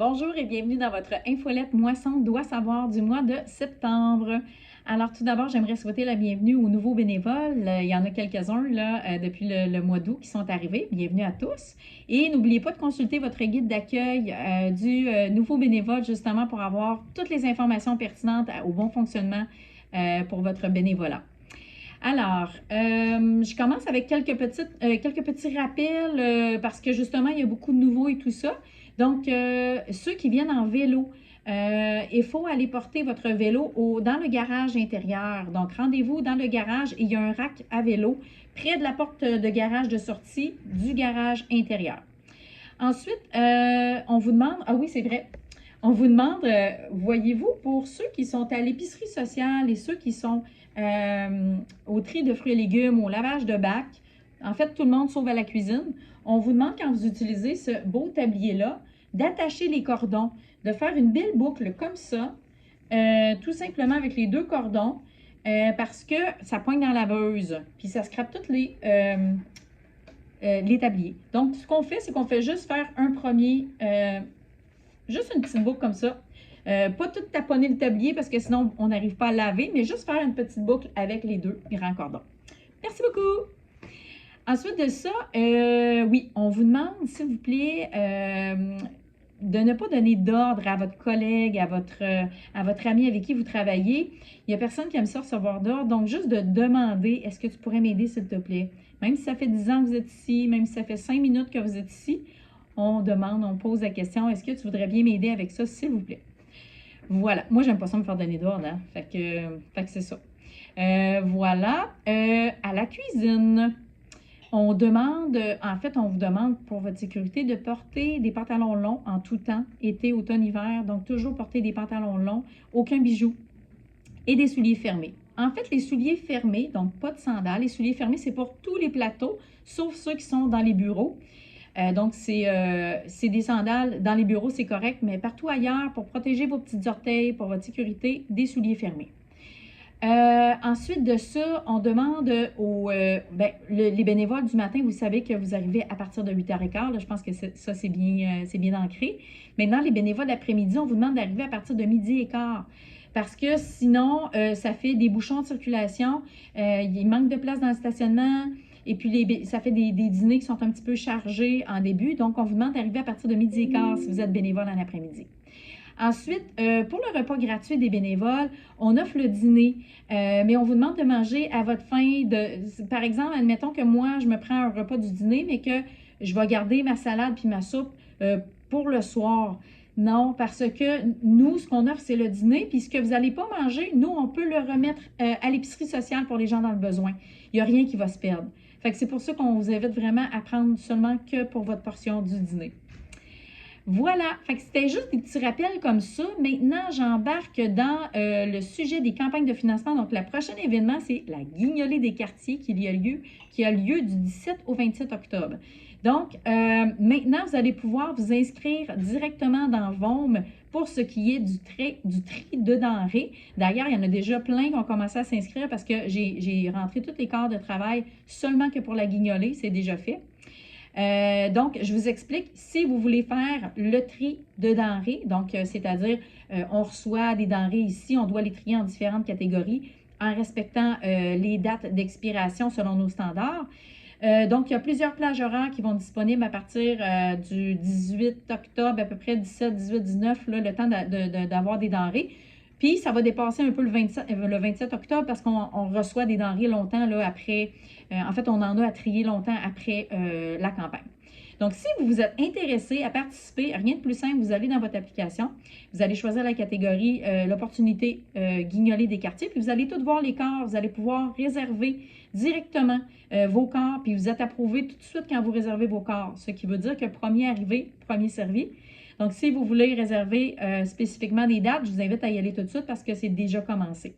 Bonjour et bienvenue dans votre infolette Moisson doit savoir du mois de septembre. Alors tout d'abord, j'aimerais souhaiter la bienvenue aux nouveaux bénévoles. Il y en a quelques-uns là, depuis le mois d'août qui sont arrivés. Bienvenue à tous. Et n'oubliez pas de consulter votre guide d'accueil du nouveau bénévole justement pour avoir toutes les informations pertinentes au bon fonctionnement pour votre bénévolat. Alors, je commence avec quelques petits rappels parce que justement, il y a beaucoup de nouveaux et tout ça. Donc, ceux qui viennent en vélo, il faut aller porter votre vélo dans le garage intérieur. Donc, rendez-vous dans le garage et il y a un rack à vélo près de la porte de garage de sortie du garage intérieur. Ensuite, on vous demande, ah oui, c'est vrai, on vous demande, voyez-vous, pour ceux qui sont à l'épicerie sociale et ceux qui sont au tri de fruits et légumes, au lavage de bac, en fait, tout le monde sauf à la cuisine, on vous demande quand vous utilisez ce beau tablier-là, d'attacher les cordons, de faire une belle boucle comme ça, tout simplement avec les deux cordons, parce que ça poigne dans la laveuse, puis ça scrape tous les tabliers. Donc, ce qu'on fait, c'est qu'on fait juste faire un premier, juste une petite boucle comme ça. Pas tout taponner le tablier parce que sinon, on n'arrive pas à laver, mais juste faire une petite boucle avec les deux grands cordons. Merci beaucoup! Ensuite de ça, oui, on vous demande, s'il vous plaît, de ne pas donner d'ordre à votre collègue, à votre ami avec qui vous travaillez. Il n'y a personne qui aime ça recevoir d'ordre, donc juste de demander, est-ce que tu pourrais m'aider, s'il te plaît? Même si ça fait 10 ans que vous êtes ici, même si ça fait 5 minutes que vous êtes ici, on demande, on pose la question, est-ce que tu voudrais bien m'aider avec ça, s'il vous plaît? Voilà. Moi, j'aime pas ça me faire donner d'ordre, hein? Fait que c'est ça. Voilà. À la cuisine, on demande, en fait, on vous demande pour votre sécurité de porter des pantalons longs en tout temps, été, automne, hiver. Donc, toujours porter des pantalons longs, aucun bijou et des souliers fermés. En fait, les souliers fermés, donc pas de sandales, les souliers fermés, c'est pour tous les plateaux, sauf ceux qui sont dans les bureaux. Donc, c'est des sandales. Dans les bureaux, c'est correct, mais partout ailleurs, pour protéger vos petites orteils, pour votre sécurité, des souliers fermés. Ensuite de ça, on demande les bénévoles du matin, vous savez que vous arrivez à partir de 8h15. Là, je pense que ça, c'est bien ancré. Maintenant, les bénévoles l'après-midi, on vous demande d'arriver à partir de 12h15. Parce que sinon, ça fait des bouchons de circulation, il manque de place dans le stationnement. Et puis, ça fait des dîners qui sont un petit peu chargés en début. Donc, on vous demande d'arriver à partir de 12h15 si vous êtes bénévole en après-midi. Ensuite, pour le repas gratuit des bénévoles, on offre le dîner, mais on vous demande de manger à votre faim. Par exemple, admettons que moi, je me prends un repas du dîner, mais que je vais garder ma salade puis ma soupe pour le soir. Non, parce que nous, ce qu'on offre, c'est le dîner, puis ce que vous n'allez pas manger, nous, on peut le remettre à l'épicerie sociale pour les gens dans le besoin. Il n'y a rien qui va se perdre. Fait que c'est pour ça qu'on vous invite vraiment à prendre seulement que pour votre portion du dîner. Voilà, fait que c'était juste des petits rappels comme ça. Maintenant, j'embarque dans le sujet des campagnes de financement. Donc, le prochain événement, c'est la guignolée des quartiers qui a lieu du 17 au 27 octobre. Donc, maintenant, vous allez pouvoir vous inscrire directement dans VOM pour ce qui est du tri de denrées. D'ailleurs, il y en a déjà plein qui ont commencé à s'inscrire parce que j'ai rentré tous les corps de travail seulement que pour la guignolée, c'est déjà fait. Donc, je vous explique, si vous voulez faire le tri de denrées, donc c'est-à-dire on reçoit des denrées ici, on doit les trier en différentes catégories en respectant les dates d'expiration selon nos standards. Donc, il y a plusieurs plages horaires qui vont être disponibles à partir du 18 octobre, à peu près 17, 18, 19, là, le temps d'avoir des denrées. Puis, ça va dépasser un peu le 27 octobre parce qu'on reçoit des denrées longtemps là, après. En fait, on en a à trier longtemps après la campagne. Donc, si vous vous êtes intéressé à participer, rien de plus simple, vous allez dans votre application, vous allez choisir la catégorie l'opportunité guignolée des quartiers, puis vous allez tout voir les corps, vous allez pouvoir réserver directement vos corps, puis vous êtes approuvé tout de suite quand vous réservez vos corps, ce qui veut dire que premier arrivé, premier servi. Donc, si vous voulez réserver spécifiquement des dates, je vous invite à y aller tout de suite parce que c'est déjà commencé.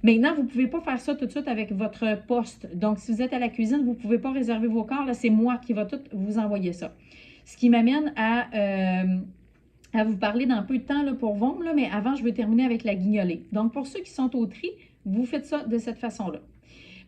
Maintenant, vous ne pouvez pas faire ça tout de suite avec votre poste. Donc, si vous êtes à la cuisine, vous ne pouvez pas réserver vos corps. Là, c'est moi qui va tout vous envoyer ça. Ce qui m'amène à vous parler dans peu de temps là, pour VOM, là, mais avant, je vais terminer avec la guignolée. Donc, pour ceux qui sont au tri, vous faites ça de cette façon-là.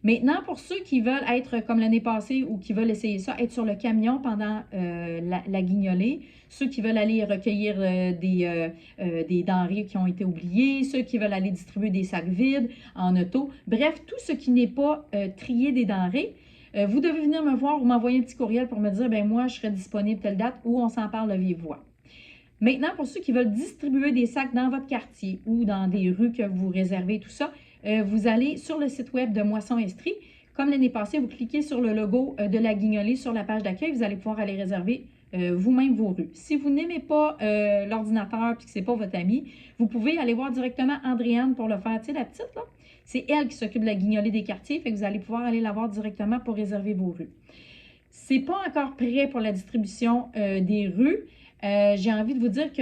Maintenant, pour ceux qui veulent être comme l'année passée ou qui veulent essayer ça, être sur le camion pendant la guignolée, ceux qui veulent aller recueillir des denrées qui ont été oubliées, ceux qui veulent aller distribuer des sacs vides en auto, bref, tout ce qui n'est pas trier des denrées, vous devez venir me voir ou m'envoyer un petit courriel pour me dire, ben moi, je serai disponible telle date ou on s'en parle de vive voix. Maintenant, pour ceux qui veulent distribuer des sacs dans votre quartier ou dans des rues que vous réservez, tout ça, vous allez sur le site web de Moisson Estrie. Comme l'année passée, vous cliquez sur le logo de la guignolée sur la page d'accueil, vous allez pouvoir aller réserver vous-même vos rues. Si vous n'aimez pas l'ordinateur et que ce n'est pas votre ami, vous pouvez aller voir directement Andréane pour le faire. Tu sais, la petite, là, c'est elle qui s'occupe de la guignolée des quartiers, fait que vous allez pouvoir aller la voir directement pour réserver vos rues. C'est pas encore prêt pour la distribution des rues. J'ai envie de vous dire que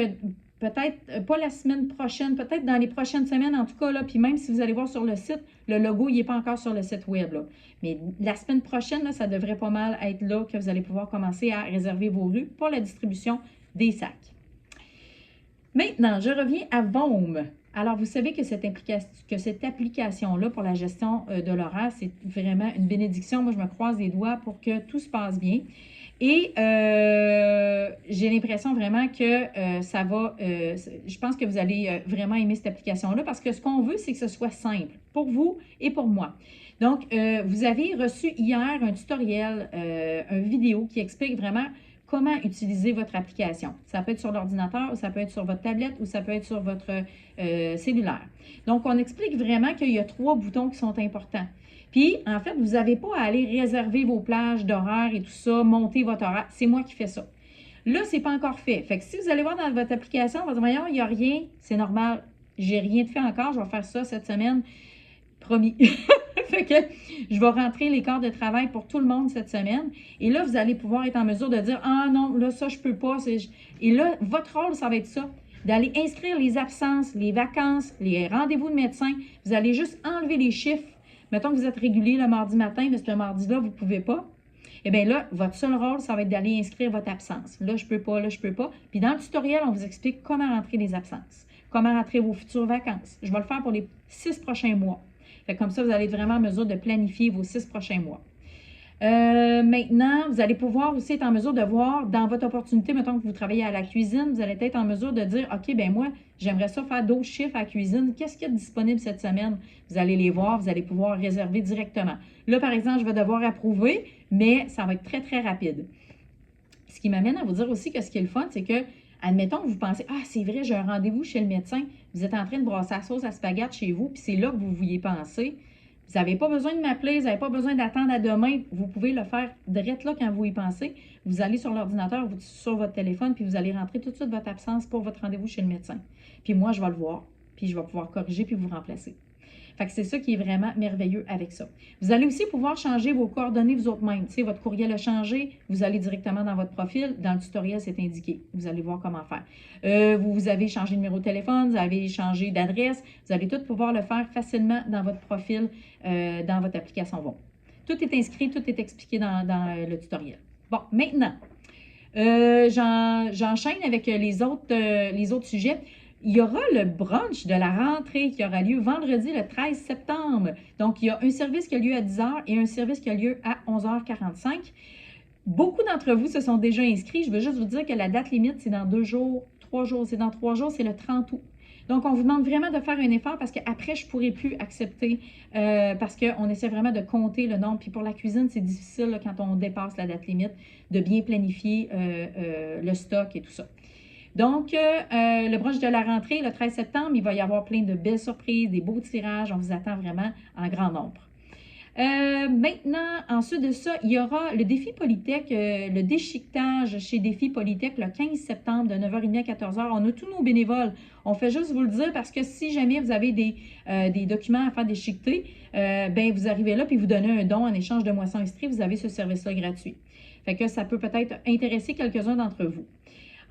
peut-être pas la semaine prochaine, peut-être dans les prochaines semaines en tout cas, là, puis même si vous allez voir sur le site, le logo, il n'est pas encore sur le site web. Là. Mais la semaine prochaine, là, ça devrait pas mal être là que vous allez pouvoir commencer à réserver vos rues pour la distribution des sacs. Maintenant, je reviens à Voom. Alors, vous savez que cette application-là pour la gestion de l'horaire, c'est vraiment une bénédiction. Moi, je me croise les doigts pour que tout se passe bien. Et j'ai l'impression vraiment que ça va, je pense que vous allez vraiment aimer cette application-là parce que ce qu'on veut, c'est que ce soit simple pour vous et pour moi. Donc, vous avez reçu hier un tutoriel, une vidéo qui explique vraiment comment utiliser votre application. Ça peut être sur l'ordinateur, ou ça peut être sur votre tablette, ou ça peut être sur votre cellulaire. Donc, on explique vraiment qu'il y a 3 boutons qui sont importants. Puis, en fait, vous n'avez pas à aller réserver vos plages d'horaire et tout ça, monter votre horaire. C'est moi qui fais ça. Là, ce n'est pas encore fait. Fait que si vous allez voir dans votre application, vous allez dire, voyons, il n'y a rien, c'est normal. J'ai rien de fait encore, je vais faire ça cette semaine. Promis. Fait que je vais rentrer les quarts de travail pour tout le monde cette semaine. Et là, vous allez pouvoir être en mesure de dire, ah non, là, ça, je peux pas. Et là, votre rôle, ça va être ça. D'aller inscrire les absences, les vacances, les rendez-vous de médecin. Vous allez juste enlever les chiffres. Mettons que vous êtes régulier le mardi matin, mais ce mardi-là, vous ne pouvez pas. Eh bien là, votre seul rôle, ça va être d'aller inscrire votre absence. Là, je ne peux pas, là, je ne peux pas. Puis dans le tutoriel, on vous explique comment rentrer les absences, comment rentrer vos futures vacances. Je vais le faire pour les 6 prochains mois. Fait que comme ça, vous allez être vraiment en mesure de planifier vos 6 prochains mois. Maintenant, vous allez pouvoir aussi être en mesure de voir dans votre opportunité, mettons que vous travaillez à la cuisine, vous allez être en mesure de dire, OK, ben moi, j'aimerais ça faire d'autres chiffres à la cuisine. Qu'est-ce qu'il y a de disponible cette semaine? Vous allez les voir, vous allez pouvoir réserver directement. Là, par exemple, je vais devoir approuver, mais ça va être très, très rapide. Ce qui m'amène à vous dire aussi que ce qui est le fun, c'est que, admettons que vous pensez, ah, c'est vrai, j'ai un rendez-vous chez le médecin, vous êtes en train de brasser la sauce à spaghetti chez vous, puis c'est là que vous y pensez. Vous n'avez pas besoin de m'appeler, vous n'avez pas besoin d'attendre à demain. Vous pouvez le faire direct là quand vous y pensez. Vous allez sur l'ordinateur, sur votre téléphone, puis vous allez rentrer tout de suite votre absence pour votre rendez-vous chez le médecin. Puis moi, je vais le voir, puis je vais pouvoir corriger puis vous remplacer. Fait que c'est ça qui est vraiment merveilleux avec ça. Vous allez aussi pouvoir changer vos coordonnées vous autres-mêmes. Tu sais, votre courriel a changé, vous allez directement dans votre profil. Dans le tutoriel, c'est indiqué. Vous allez voir comment faire. Vous avez changé de numéro de téléphone, vous avez changé d'adresse. Vous allez tout pouvoir le faire facilement dans votre profil, dans votre application Voom. Tout est inscrit, tout est expliqué dans le tutoriel. Bon, maintenant, j'enchaîne avec les autres sujets. Il y aura le brunch de la rentrée qui aura lieu vendredi le 13 septembre. Donc, il y a un service qui a lieu à 10 h et un service qui a lieu à 11h45. Beaucoup d'entre vous se sont déjà inscrits. Je veux juste vous dire que la date limite, c'est dans 2 jours, 3 jours. C'est dans 3 jours, c'est le 30 août. Donc, on vous demande vraiment de faire un effort parce qu'après, je ne pourrai plus accepter parce qu'on essaie vraiment de compter le nombre. Puis pour la cuisine, c'est difficile là, quand on dépasse la date limite de bien planifier le stock et tout ça. Donc, le brunch de la rentrée, le 13 septembre, il va y avoir plein de belles surprises, des beaux tirages. On vous attend vraiment en grand nombre. Maintenant, ensuite de ça, il y aura le défi Polytech, le déchiquetage chez Défi Polytech le 15 septembre de 9h30 à 14h. On a tous nos bénévoles. On fait juste vous le dire parce que si jamais vous avez des documents à faire déchiqueter, ben vous arrivez là puis vous donnez un don en échange de Moisson Estrie. Vous avez ce service-là gratuit. Fait que ça peut peut-être intéresser quelques-uns d'entre vous.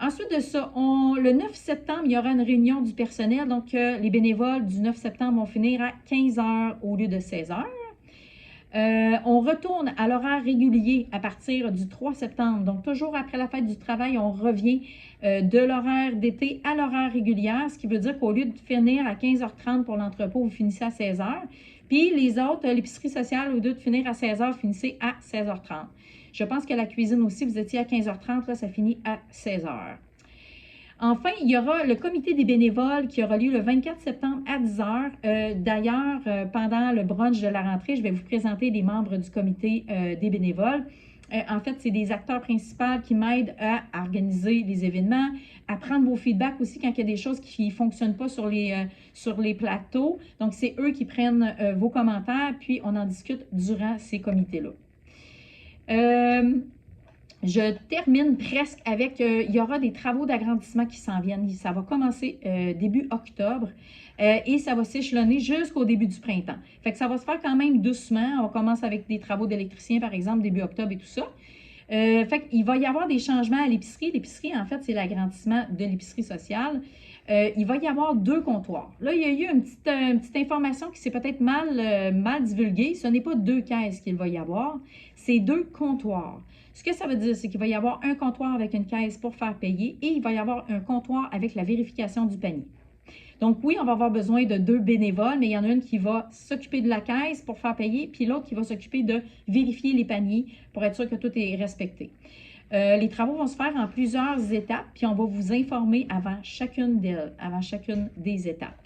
Ensuite de ça, le 9 septembre, il y aura une réunion du personnel. Donc, les bénévoles du 9 septembre vont finir à 15 h au lieu de 16 h. On retourne à l'horaire régulier à partir du 3 septembre. Donc, toujours après la fête du travail, on revient de l'horaire d'été à l'horaire régulière, ce qui veut dire qu'au lieu de finir à 15h30 pour l'entrepôt, vous finissez à 16h. Puis les autres, l'épicerie sociale, au lieu de finir à 16h, finissez à 16h30. Je pense que la cuisine aussi, vous étiez à 15h30, là, ça finit à 16h. Enfin, il y aura le comité des bénévoles qui aura lieu le 24 septembre à 10h. D'ailleurs, pendant le brunch de la rentrée, je vais vous présenter les membres du comité des bénévoles. En fait, c'est des acteurs principaux qui m'aident à organiser les événements, à prendre vos feedbacks aussi quand il y a des choses qui ne fonctionnent pas sur les plateaux. Donc, c'est eux qui prennent vos commentaires, puis on en discute durant ces comités-là. Je termine presque avec, il y aura des travaux d'agrandissement qui s'en viennent. Ça va commencer début octobre et ça va s'échelonner jusqu'au début du printemps. Fait que ça va se faire quand même doucement. On commence avec des travaux d'électricien, par exemple, début octobre et tout ça. Fait qu'il va y avoir des changements à l'épicerie. L'épicerie, en fait, c'est l'agrandissement de l'épicerie sociale. Il va y avoir 2 comptoirs. Là, il y a eu une petite information qui s'est peut-être mal divulguée. Ce n'est pas 2 caisses qu'il va y avoir, c'est 2 comptoirs. Ce que ça veut dire, c'est qu'il va y avoir un comptoir avec une caisse pour faire payer et il va y avoir un comptoir avec la vérification du panier. Donc oui, on va avoir besoin de 2 bénévoles, mais il y en a une qui va s'occuper de la caisse pour faire payer, puis l'autre qui va s'occuper de vérifier les paniers pour être sûr que tout est respecté. Les travaux vont se faire en plusieurs étapes, puis on va vous informer avant chacune des étapes.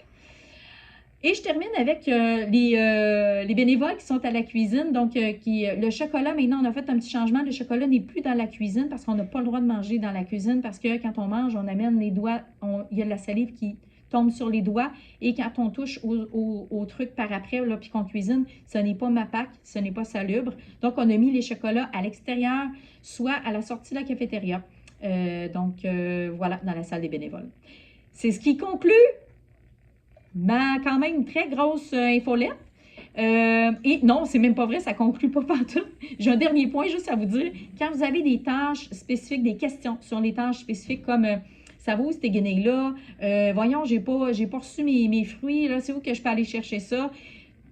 Et je termine avec les bénévoles qui sont à la cuisine. Donc, le chocolat, maintenant, on a fait un petit changement. Le chocolat n'est plus dans la cuisine parce qu'on n'a pas le droit de manger dans la cuisine parce que quand on mange, on amène les doigts, il y a de la salive qui tombe sur les doigts et quand on touche au truc par après, là, puis qu'on cuisine, ce n'est pas MAPAC, ce n'est pas salubre. Donc, on a mis les chocolats à l'extérieur, soit à la sortie de la cafétéria. Voilà, dans la salle des bénévoles. C'est ce qui conclut quand même très grosse infolette. Et non, c'est même pas vrai, ça conclut pas partout. J'ai un dernier point juste à vous dire. Quand vous avez des tâches spécifiques, des questions sur les tâches spécifiques comme ça va où ces guenilles-là? Voyons, j'ai pas reçu mes fruits, là, c'est où que je peux aller chercher ça?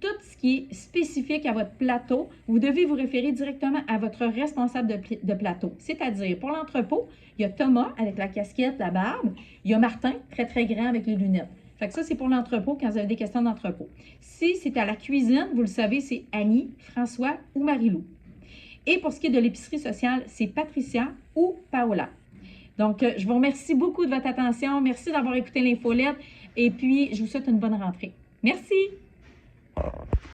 Tout ce qui est spécifique à votre plateau, vous devez vous référer directement à votre responsable de plateau. C'est-à-dire, pour l'entrepôt, il y a Thomas avec la casquette, la barbe. Il y a Martin, très, très grand avec les lunettes. Fait que ça, c'est pour l'entrepôt quand vous avez des questions d'entrepôt. Si c'est à la cuisine, vous le savez, c'est Annie, François ou Marie-Lou. Et pour ce qui est de l'épicerie sociale, c'est Patricia ou Paola. Donc, je vous remercie beaucoup de votre attention. Merci d'avoir écouté l'infolette. Et puis, je vous souhaite une bonne rentrée. Merci!